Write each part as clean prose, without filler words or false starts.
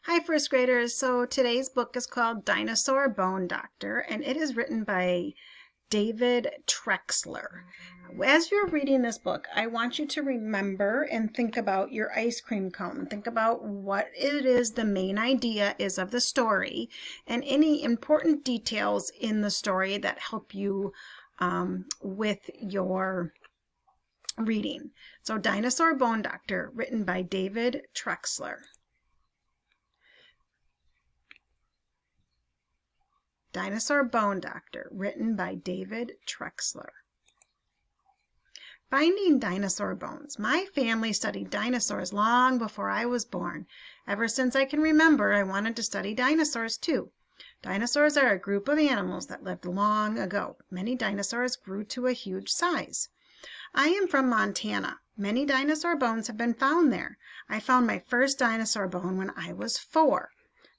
Hi, first graders. So today's book is called Dinosaur Bone Doctor, and it is written by David Trexler. As you're reading this book, I want you to remember and think about your ice cream cone. Think about what it is the main idea is of the story and any important details in the story that help you with your reading. So Dinosaur Bone Doctor, written by David Trexler. Dinosaur Bone Doctor, written by David Trexler. Finding dinosaur bones. My family studied dinosaurs long before I was born. Ever since I can remember, I wanted to study dinosaurs too. Dinosaurs are a group of animals that lived long ago. Many dinosaurs grew to a huge size. I am from Montana. Many dinosaur bones have been found there. I found my first dinosaur bone when I was 4.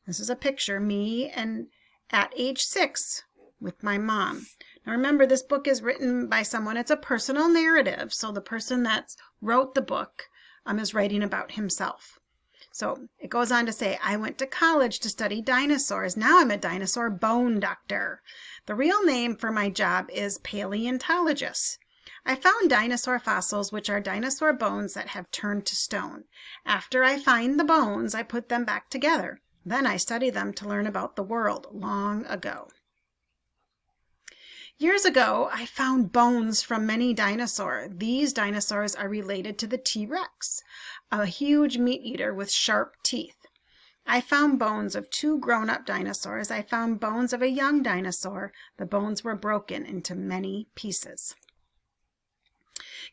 This is a picture, me and at age 6 with my mom. Now remember, this book is written by someone. It's a personal narrative, so the person that wrote the book is writing about himself. So it goes on to say, I went to college to study dinosaurs. Now I'm a dinosaur bone doctor. The real name for my job is paleontologist. I found dinosaur fossils, which are dinosaur bones that have turned to stone. After I find the bones, I put them back together. Then I study them to learn about the world long ago. Years ago, I found bones from many dinosaurs. These dinosaurs are related to the T-Rex, a huge meat eater with sharp teeth. I found bones of 2 grown-up dinosaurs. I found bones of a young dinosaur. The bones were broken into many pieces.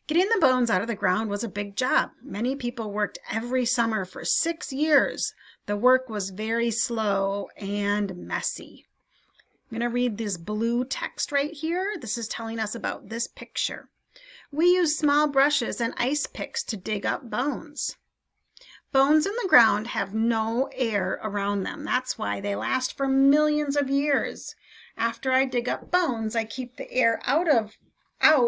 Getting the bones out of the ground was a big job. Many people worked every summer for 6 years. The work was very slow and messy. I'm going to read this blue text right here. This is telling us about this picture. We use small brushes and ice picks to dig up bones. Bones in the ground have no air around them. That's why they last for millions of years. After I dig up bones, I keep the air out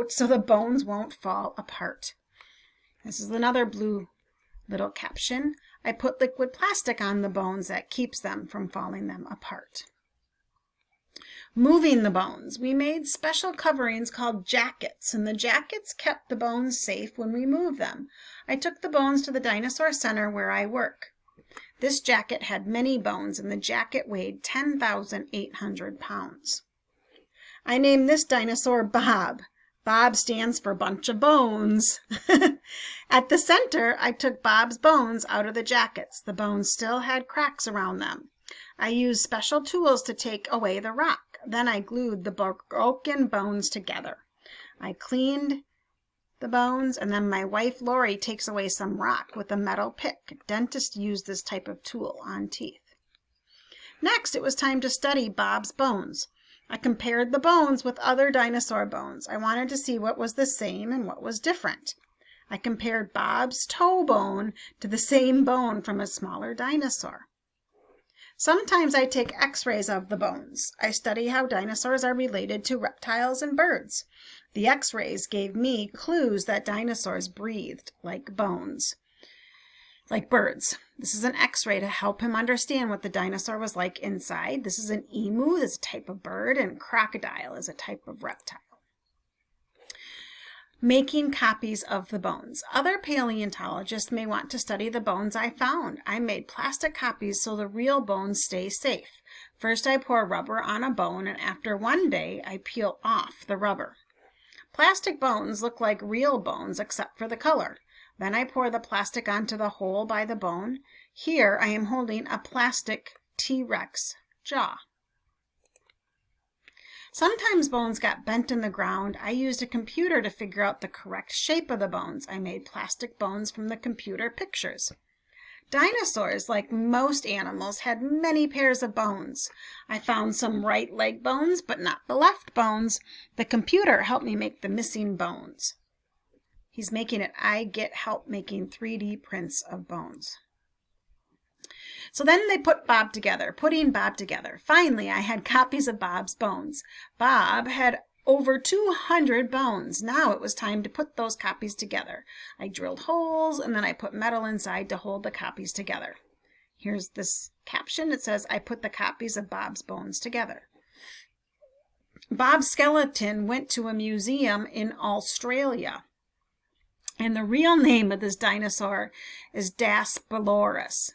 so the bones won't fall apart. This is another blue little caption. I put liquid plastic on the bones that keeps them from falling them apart. Moving the bones. We made special coverings called jackets, and the jackets kept the bones safe when we moved them. I took the bones to the dinosaur center where I work. This jacket had many bones, and the jacket weighed 10,800 pounds. I named this dinosaur Bob. Bob stands for bunch of bones. At the center, I took Bob's bones out of the jackets. The bones still had cracks around them. I used special tools to take away the rock. Then I glued the broken bones together. I cleaned the bones, and then my wife Lori takes away some rock with a metal pick. Dentists use this type of tool on teeth. Next, it was time to study Bob's bones. I compared the bones with other dinosaur bones. I wanted to see what was the same and what was different. I compared Bob's toe bone to the same bone from a smaller dinosaur. Sometimes I take x-rays of the bones. I study how dinosaurs are related to reptiles and birds. The x-rays gave me clues that dinosaurs breathed like bones, like birds. This is an x-ray to help him understand what the dinosaur was like inside. This is an emu, this is a type of bird, and crocodile is a type of reptile. Making copies of the bones. Other paleontologists may want to study the bones I found. I made plastic copies so the real bones stay safe. First, I pour rubber on a bone, and after 1 day, I peel off the rubber. Plastic bones look like real bones except for the color. Then I pour the plastic onto the hole by the bone. Here I am holding a plastic T-Rex jaw. Sometimes bones got bent in the ground. I used a computer to figure out the correct shape of the bones. I made plastic bones from the computer pictures. Dinosaurs, like most animals, had many pairs of bones. I found some right leg bones, but not the left bones. The computer helped me make the missing bones. He's making it. I get help making 3D prints of bones. So then they put Bob together, putting Bob together. Finally, I had copies of Bob's bones. Bob had over 200 bones. Now it was time to put those copies together. I drilled holes, and then I put metal inside to hold the copies together. Here's this caption. It says, I put the copies of Bob's bones together. Bob's skeleton went to a museum in Australia. And the real name of this dinosaur is Daspletosaurus.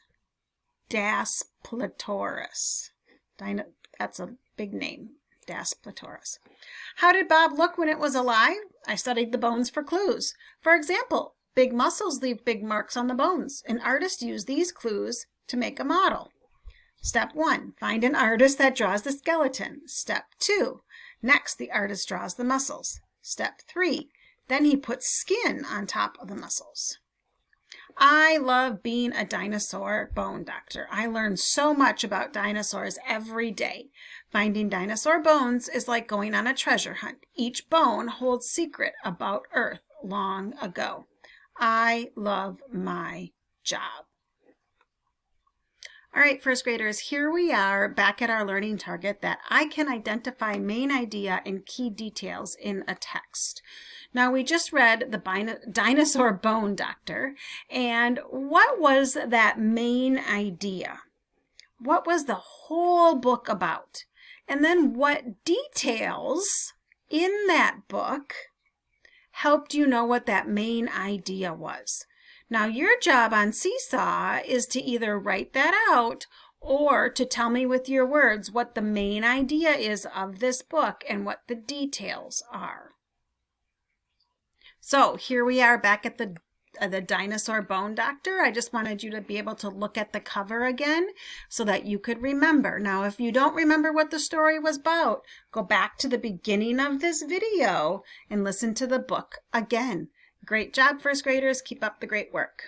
Daspletosaurus. That's a big name, Daspletosaurus. How did Bob look when it was alive? I studied the bones for clues. For example, big muscles leave big marks on the bones. An artist used these clues to make a model. Step 1, find an artist that draws the skeleton. Step 2, next the artist draws the muscles. Step 3, then he puts skin on top of the muscles. I love being a dinosaur bone doctor. I learn so much about dinosaurs every day. Finding dinosaur bones is like going on a treasure hunt. Each bone holds secret about Earth long ago. I love my job. All right, first graders, here we are back at our learning target that I can identify main idea and key details in a text. Now, we just read the Dinosaur Bone Doctor, and what was that main idea? What was the whole book about? And then what details in that book helped you know what that main idea was? Now, your job on Seesaw is to either write that out or to tell me with your words what the main idea is of this book and what the details are. So here we are back at the Dinosaur Bone Doctor. I just wanted you to be able to look at the cover again so that you could remember. Now, if you don't remember what the story was about, go back to the beginning of this video and listen to the book again. Great job, first graders. Keep up the great work.